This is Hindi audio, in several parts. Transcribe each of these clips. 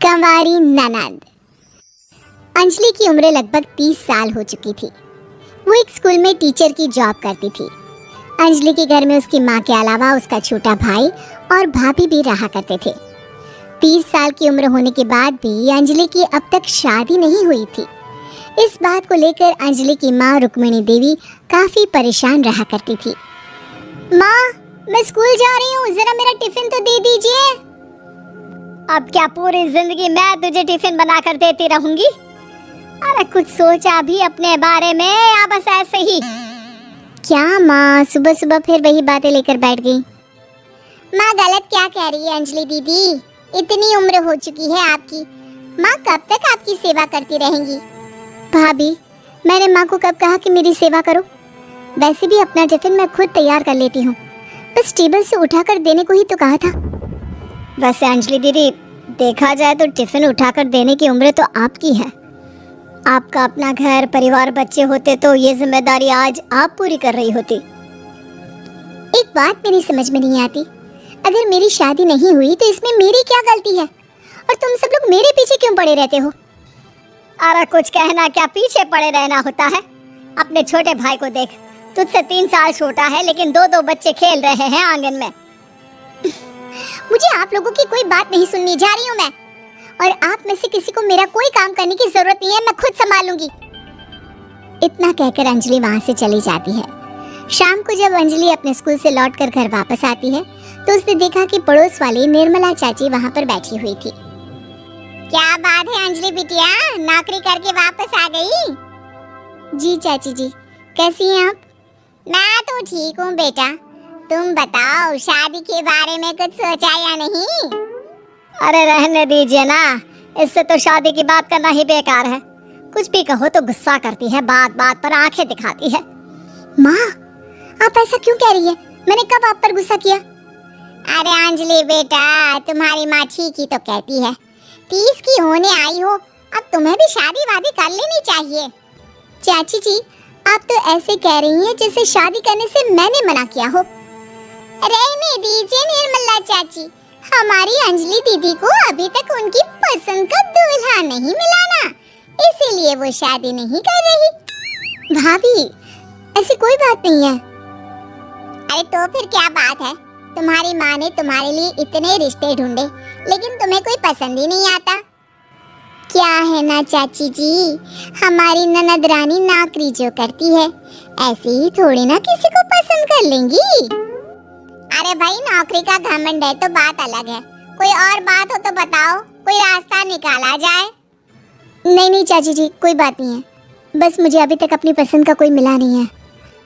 कंवारी ननद। अंजलि की उम्र लगभग 30 साल हो चुकी थी। वो एक स्कूल में टीचर की जॉब करती थी। अंजलि के घर में उसकी माँ के अलावा उसका छोटा भाई और भाभी भी रहा करते थे। 30 साल की उम्र होने के बाद भी अंजलि की अब तक शादी नहीं हुई थी। इस बात को लेकर अंजलि की माँ रुक्मिणी देवी काफी परेशान रहा करती थी। माँ, मैं स्कूल जा रही हूँ, जरा मेरा टिफिन तो दे दीजिए। अब क्या पूरी जिंदगी मैं तुझे टिफिन बना कर देती रहूंगी? अरे कुछ सोचा भी अपने बारे में या बस ऐसे ही? क्या माँ, सुबह सुबह फिर वही बातें लेकर बैठ गई। माँ गलत क्या कह रही है अंजलि दीदी? इतनी उम्र हो चुकी है आपकी, माँ कब तक आपकी सेवा करती रहेंगी? भाभी, मैंने माँ को कब कहा कि मेरी सेवा करो? वैसे भी अपना टिफिन मैं खुद तैयार कर लेती हूँ, बस टेबल से उठाकर देने को ही तो कहा था। वैसे अंजलि दीदी, देखा जाए तो टिफिन उठाकर देने की उम्र तो आपकी है। आपका अपना घर परिवार बच्चे होते तो ये जिम्मेदारी आज आप पूरी कर रही होती। एक बात मेरी समझ में नहीं आती, अगर मेरी शादी नहीं हुई तो इसमें मेरी क्या गलती है और तुम सब लोग मेरे पीछे क्यों पड़े रहते हो? अरे कुछ कहना क्या पीछे पड़े रहना होता है? अपने छोटे भाई को देख, तुझसे 3 साल छोटा है लेकिन 2-2 बच्चे खेल रहे हैं आंगन में। मुझे आप लोगों की कोई बात नहीं सुननी, जा रही हूँ मैं। और आप में से किसी को मेरा कोई काम करने की जरूरत नहीं है, मैं खुद संभालूंगी। इतना कहकर अंजलि वहाँ से चली जाती है। शाम को जब अंजलि अपने स्कूल से लौटकर घर वापस आती है तो उसने देखा कि पड़ोस वाली निर्मला चाची वहाँ पर बैठी हुई थी। क्या बात है अंजलि बिटिया, नौकरी करके वापस आ गई? जी चाची जी, कैसी हैं आप? मैं तो ठीक हूँ बेटा, तुम बताओ शादी के बारे में कुछ सोचा या नहीं? अरे रहने दीजिए ना, इससे तो शादी की बात करना ही बेकार है। कुछ भी कहो तो गुस्सा करती है, बात बात पर आंखें दिखाती है। माँ, आप ऐसा क्यों कह रही है? मैंने कब आप पर गुस्सा किया? अरे अंजलि बेटा, तुम्हारी माँ ठीक ही तो कहती है। 30 की होने आई हो, अब तुम्हें भी शादी वादी कर लेनी चाहिए। चाची जी, आप तो ऐसे कह रही हैं जैसे शादी करने से मैंने मना किया हो। रहने दीजिए निर्मला चाची, हमारी अंजलि दीदी को अभी तक उनकी पसंद का दूल्हा नहीं मिला ना, इसीलिए वो शादी नहीं कर रही। भाभी, ऐसी कोई बात नहीं है। अरे तो फिर क्या बात है? तुम्हारी माँ ने तुम्हारे लिए इतने रिश्ते ढूंढे लेकिन तुम्हें कोई पसंद ही नहीं आता। क्या है ना चाची जी, हमारी ननद रानी नौकरी जो करती है ऐसे ही थोड़ी ना किसी को पसंद कर लेंगी। अरे भाई, नौकरी का घमंड है तो बात अलग है, कोई और बात हो तो बताओ, कोई रास्ता निकाला जाए। नहीं चाची जी, कोई बात नहीं है, बस मुझे अभी तक अपनी पसंद का कोई मिला नहीं है।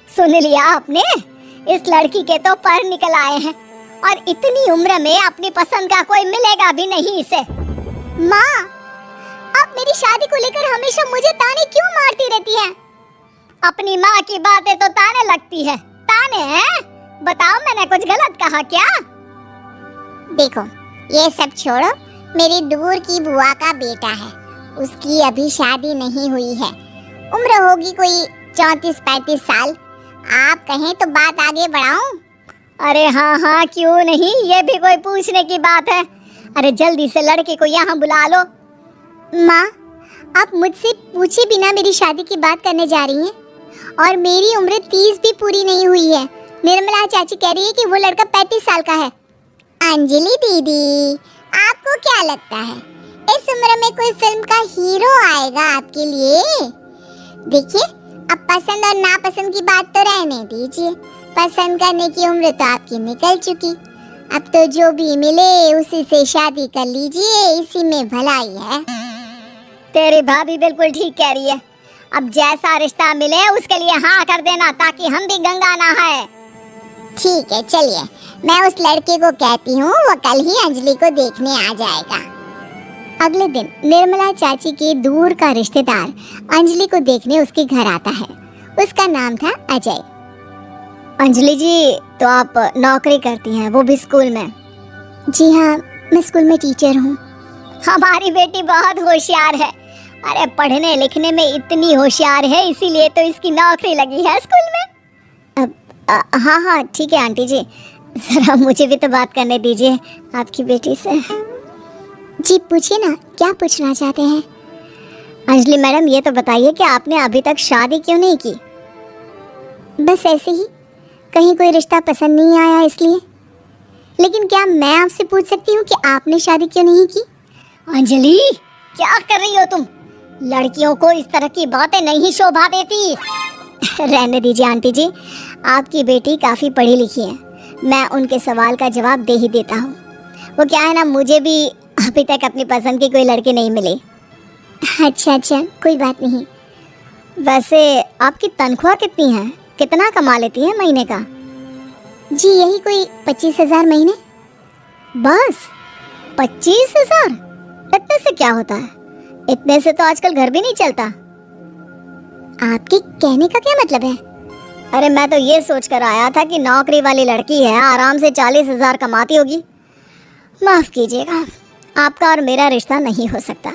सुन लिया आपने, इस लड़की के तो पर निकल आए हैं और इतनी उम्र में अपनी पसंद का कोई मिलेगा भी नहीं इसे। माँ, आप मेरी शादी को लेकर हमेशा मुझे ताने क्यों मारती रहती हैं? अपनी माँ की बातें तो ताने लगती है। ताने हैं? बताओ, मैंने कुछ गलत कहा क्या? देखो, ये सब छोड़ो, मेरी दूर की बुआ का बेटा है, उसकी अभी शादी नहीं हुई है, उम्र होगी कोई 34-35 साल। आप कहें तो बात आगे बढ़ाऊं? अरे हाँ, क्यों नहीं, ये भी कोई पूछने की बात है। अरे जल्दी से लड़के को यहाँ बुला लो। माँ, आप मुझसे पूछे बिना मेरी शादी की बात करने जा रही हैं और मेरी उम्र 30 भी पूरी नहीं हुई है। निर्मला चाची कह रही है कि वो लड़का 35 साल का है। अंजलि दीदी, आपको क्या लगता है इस उम्र में कोई फिल्म का हीरो आएगा आपके लिए? देखिए, अब पसंद और नापसंद की बात तो रहने दीजिए, पसंद करने की उम्र तो आपकी निकल चुकी। अब तो जो भी मिले उसी से शादी कर लीजिए, इसी में भलाई है। तेरी भाभी बिल्कुल ठीक कह रही है, अब जैसा रिश्ता मिले उसके लिए हाँ कर देना ताकि हम भी गंगा नहाए। ठीक है, चलिए मैं उस लड़के को कहती हूँ, वो कल ही अंजलि को देखने आ जाएगा। अगले दिन निर्मला चाची के दूर का रिश्तेदार अंजलि को देखने उसके घर आता है। उसका नाम था अजय। अंजलि जी, तो आप नौकरी करती हैं, वो भी स्कूल में? जी हाँ, मैं स्कूल में टीचर हूँ। हमारी बेटी बहुत होशियार है। अरे पढ़ने लिखने में इतनी होशियार है, इसीलिए तो इसकी नौकरी लगी है स्कूल में। हाँ ठीक है आंटी जी, जरा मुझे भी तो बात करने दीजिए आपकी बेटी से। जी पूछिए ना, क्या पूछना चाहते हैं? अंजलि मैडम, ये तो बताइए कि आपने अभी तक शादी क्यों नहीं की? बस ऐसे ही, कहीं कोई रिश्ता पसंद नहीं आया इसलिए। लेकिन क्या मैं आपसे पूछ सकती हूँ कि आपने शादी क्यों नहीं की? अंजलि, क्या कर रही हो तुम? लड़कियों को इस तरह की बातें नहीं शोभा देती। रहने दीजिए आंटी जी, आपकी बेटी काफ़ी पढ़ी लिखी है, मैं उनके सवाल का जवाब दे ही देता हूँ। वो क्या है ना, मुझे भी अभी तक अपनी पसंद की कोई लड़की नहीं मिली। अच्छा, कोई बात नहीं। वैसे आपकी तनख्वाह कितनी है? कितना कमा लेती है महीने का? जी यही कोई 25,000 महीने। बस 25,000? इतने से क्या होता है? इतने से तो आजकल घर भी नहीं चलता। आपके कहने का क्या मतलब है? अरे मैं तो ये सोच कर आया था कि नौकरी वाली लड़की है, आराम से 40,000 कमाती होगी। माफ़ कीजिएगा, आपका और मेरा रिश्ता नहीं हो सकता।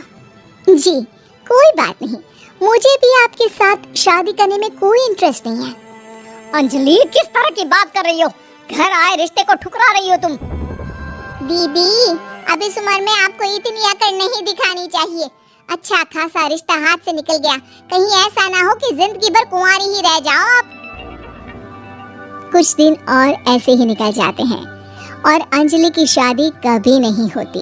जी कोई बात नहीं, मुझे भी आपके साथ शादी करने में कोई इंटरेस्ट नहीं है। अंजलि, किस तरह की बात कर रही हो? घर आए रिश्ते को ठुकरा रही हो तुम। दीदी, अब इस उम्र में आपको इतनी अकड़ नहीं दिखानी चाहिए। अच्छा खासा रिश्ता हाथ से निकल गया, कहीं ऐसा ना हो कि जिंदगी भर कुंवारी ही रह जाओ आप। कुछ दिन और ऐसे ही निकल जाते हैं और अंजलि की शादी कभी नहीं होती।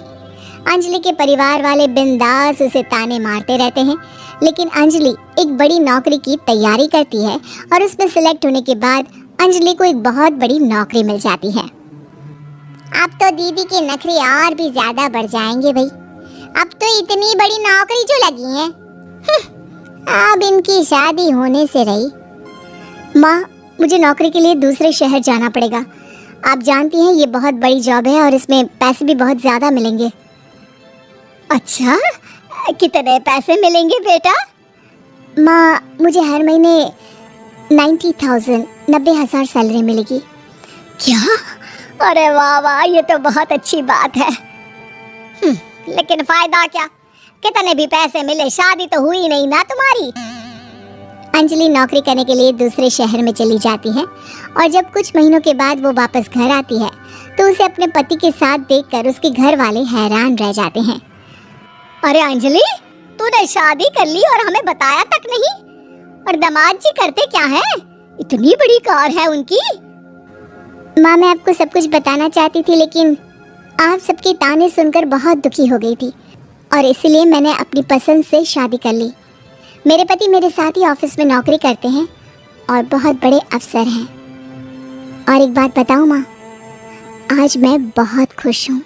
अंजलि के परिवार वाले बिंदास उसे ताने मारते रहते हैं, लेकिन अंजलि एक बड़ी नौकरी की तैयारी करती है और उसमें सिलेक्ट होने के बाद अंजलि को एक बहुत बड़ी नौकरी मिल जाती है। अब तो दीदी के नखरे और भी ज्यादा बढ़ जाएंगे भाई, अब तो इतनी बड़ी नौकरी जो लगी है। अब इनकी शादी होने से रही। माँ, मुझे नौकरी के लिए दूसरे शहर जाना पड़ेगा। आप जानती हैं ये बहुत बड़ी जॉब है और इसमें पैसे भी बहुत ज़्यादा मिलेंगे। अच्छा, कितने पैसे मिलेंगे बेटा? माँ, मुझे हर महीने 90,000 सैलरी मिलेगी। क्या? अरे वाह वाह, ये तो बहुत अच्छी बात है। लेकिन फायदा क्या? कितने भी पैसे मिले, शादी तो हुई नहीं ना तुम्हारी। अंजलि नौकरी करने के लिए दूसरे शहर में चली जाती है और जब कुछ महीनों के बाद वो वापस घर आती है तो उसे अपने पति के साथ देखकर उसके घर वाले हैरान रह जाते हैं। अरे अंजलि, तूने शादी कर ली और हमें बताया तक नहीं। और दामाद जी करते क्या हैं? इतनी बड़ी कार है उनकी। माँ, मैं आपको सब कुछ बताना चाहती थी, लेकिन आप सबके ताने सुनकर बहुत दुखी हो गई थी और इसीलिए मैंने अपनी पसंद से शादी कर ली। मेरे पति मेरे साथ ही ऑफिस में नौकरी करते हैं और बहुत बड़े अफसर हैं। और एक बात बताऊं माँ, आज मैं बहुत खुश हूँ।